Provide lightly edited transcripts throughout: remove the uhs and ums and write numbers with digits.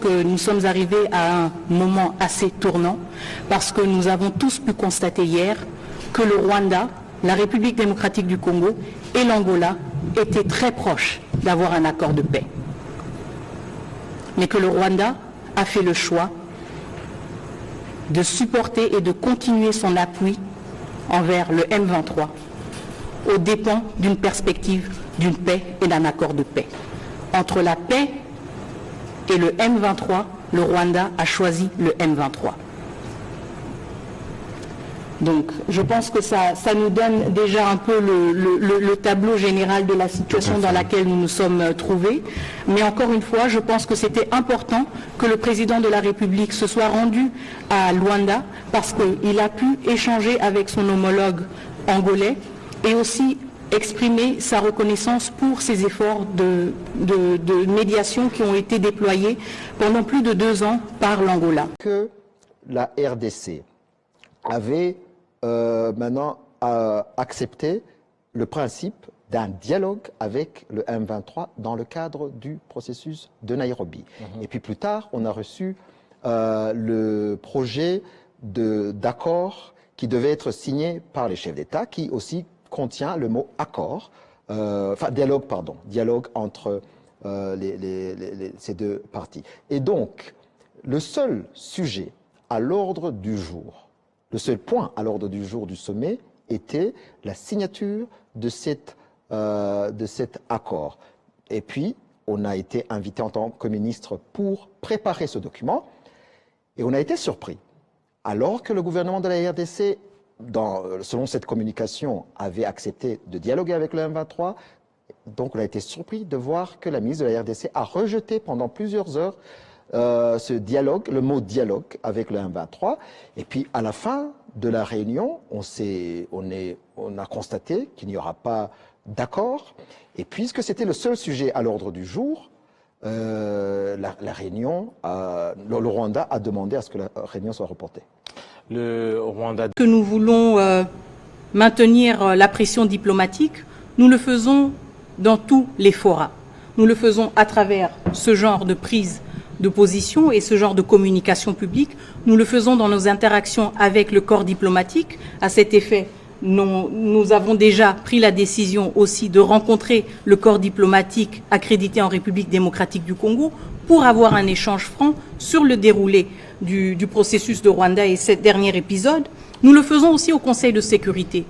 que nous sommes arrivés à un moment assez tournant, parce que nous avons tous pu constater hier que le Rwanda, la République démocratique du Congo et l'Angola étaient très proches d'avoir un accord de paix. Mais que le Rwanda a fait le choix de supporter et de continuer son appui envers le M23 aux dépens d'une perspective d'une paix et d'un accord de paix. Entre la paix et le M23, le Rwanda a choisi le M23. Donc, je pense que ça nous donne déjà un peu le tableau général de la situation dans laquelle nous nous sommes trouvés. Mais encore une fois, je pense que c'était important que le président de la République se soit rendu à Luanda parce qu'il a pu échanger avec son homologue angolais et aussi exprimer sa reconnaissance pour ces efforts de médiation qui ont été déployés pendant plus de 2 ans par l'Angola. Que la RDC avait maintenant accepté le principe d'un dialogue avec le M23 dans le cadre du processus de Nairobi. Et puis plus tard, on a reçu le projet d'accord qui devait être signé par les chefs d'État, qui aussi contient le mot accord, dialogue entre ces deux parties. Et donc, le seul sujet à l'ordre du jour, le seul point à l'ordre du jour du sommet était la signature de cet accord. Et puis, on a été invité en tant que ministre pour préparer ce document et on a été surpris. Alors que le gouvernement de la RDC, selon cette communication, avait accepté de dialoguer avec le M23, donc on a été surpris de voir que la ministre de la RDC a rejeté pendant plusieurs heures ce dialogue, le mot dialogue avec le M23. Et puis à la fin de la réunion, on a constaté qu'il n'y aura pas d'accord. Et puisque c'était le seul sujet à l'ordre du jour, la réunion, le Rwanda a demandé à ce que la réunion soit reportée. Le Rwanda... Que nous voulons maintenir la pression diplomatique, nous le faisons dans tous les forats. Nous le faisons à travers ce genre de prise de position et ce genre de communication publique. Nous le faisons dans nos interactions avec le corps diplomatique. À cet effet, nous avons déjà pris la décision aussi de rencontrer le corps diplomatique accrédité en République démocratique du Congo pour avoir un échange franc sur le déroulé du processus de Rwanda et cet dernier épisode. Nous le faisons aussi au Conseil de sécurité,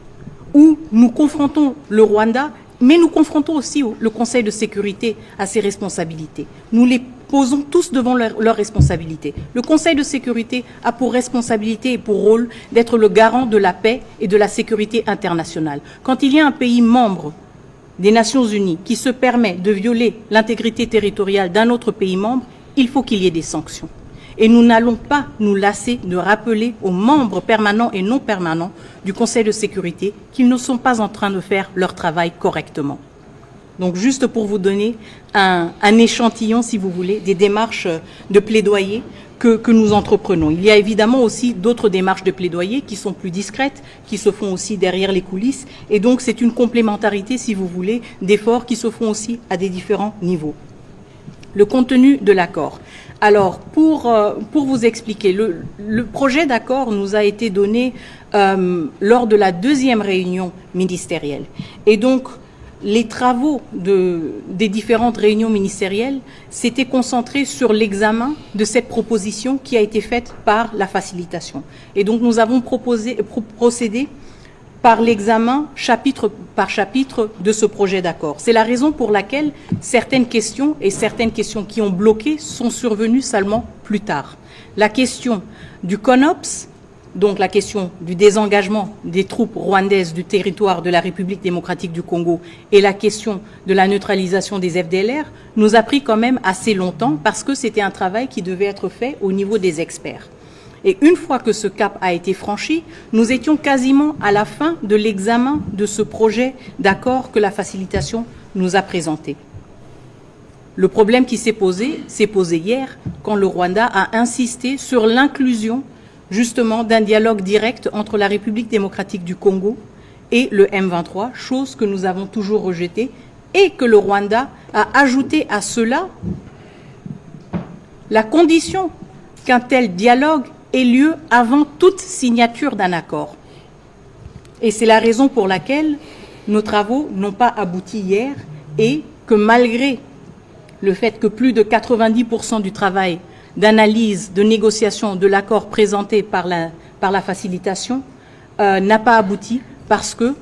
où nous confrontons le Rwanda, mais nous confrontons aussi le Conseil de sécurité à ses responsabilités. Nous les posons tous devant leurs responsabilités. Le Conseil de sécurité a pour responsabilité et pour rôle d'être le garant de la paix et de la sécurité internationale. Quand il y a un pays membre des Nations Unies qui se permet de violer l'intégrité territoriale d'un autre pays membre, il faut qu'il y ait des sanctions. Et nous n'allons pas nous lasser de rappeler aux membres permanents et non permanents du Conseil de sécurité qu'ils ne sont pas en train de faire leur travail correctement. Donc juste pour vous donner un échantillon, si vous voulez, des démarches de plaidoyer que nous entreprenons. Il y a évidemment aussi d'autres démarches de plaidoyer qui sont plus discrètes, qui se font aussi derrière les coulisses. Et donc c'est une complémentarité, si vous voulez, d'efforts qui se font aussi à des différents niveaux. Le contenu de l'accord. Alors, pour vous expliquer, le projet d'accord nous a été donné lors de la 2e réunion ministérielle. Et donc, les travaux des différentes réunions ministérielles s'étaient concentrés sur l'examen de cette proposition qui a été faite par la facilitation. Et donc, nous avons procédé par l'examen chapitre par chapitre de ce projet d'accord. C'est la raison pour laquelle certaines questions qui ont bloqué sont survenues seulement plus tard. La question du CONOPS, donc la question du désengagement des troupes rwandaises du territoire de la République démocratique du Congo et la question de la neutralisation des FDLR, nous a pris quand même assez longtemps parce que c'était un travail qui devait être fait au niveau des experts. Et une fois que ce cap a été franchi, nous étions quasiment à la fin de l'examen de ce projet d'accord que la facilitation nous a présenté. Le problème qui s'est posé hier quand le Rwanda a insisté sur l'inclusion justement d'un dialogue direct entre la République démocratique du Congo et le M23, chose que nous avons toujours rejetée et que le Rwanda a ajouté à cela la condition qu'un tel dialogue ait lieu avant toute signature d'un accord. Et c'est la raison pour laquelle nos travaux n'ont pas abouti hier et que malgré le fait que plus de 90% du travail d'analyse, de négociation de l'accord présenté par la facilitation n'a pas abouti parce que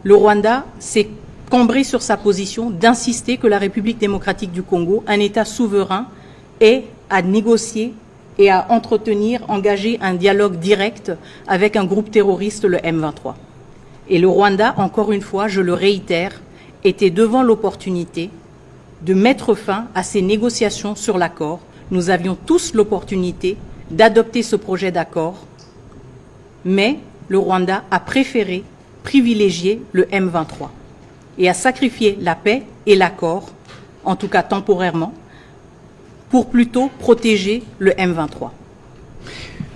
le Rwanda s'est cambré sur sa position d'insister que la République démocratique du Congo, un État souverain, ait à négocier et à engager un dialogue direct avec un groupe terroriste, le M23. Et le Rwanda, encore une fois, je le réitère, était devant l'opportunité de mettre fin à ces négociations sur l'accord. Nous avions tous l'opportunité d'adopter ce projet d'accord, mais le Rwanda a préféré privilégier le M23 et a sacrifié la paix et l'accord, en tout cas temporairement, pour plutôt protéger le M23.